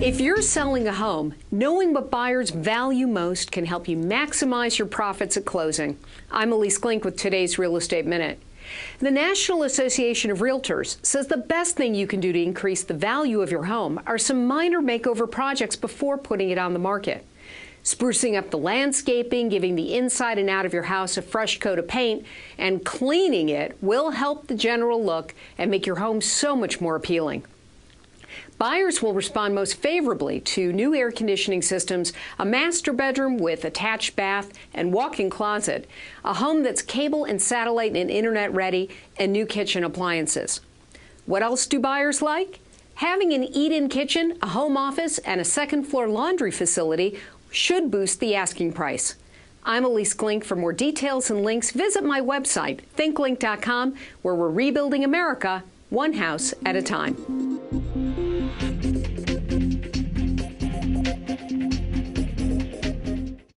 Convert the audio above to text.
If you're selling a home, knowing what buyers value most can help you maximize your profits at closing. I'm Elise Klink with today's Real Estate Minute. The National Association of Realtors says the best thing you can do to increase the value of your home are some minor makeover projects before putting it on the market. Sprucing up the landscaping, giving the inside and out of your house a fresh coat of paint, and cleaning it will help the general look and make your home so much more appealing. Buyers will respond most favorably to new air conditioning systems, a master bedroom with attached bath and walk-in closet, a home that's cable and satellite and internet ready, and new kitchen appliances. What else do buyers like? Having an eat-in kitchen, a home office, and a second-floor laundry facility should boost the asking price. I'm Elise Klink. For more details and links, visit my website, thinklink.com, where we're rebuilding America one house at a time.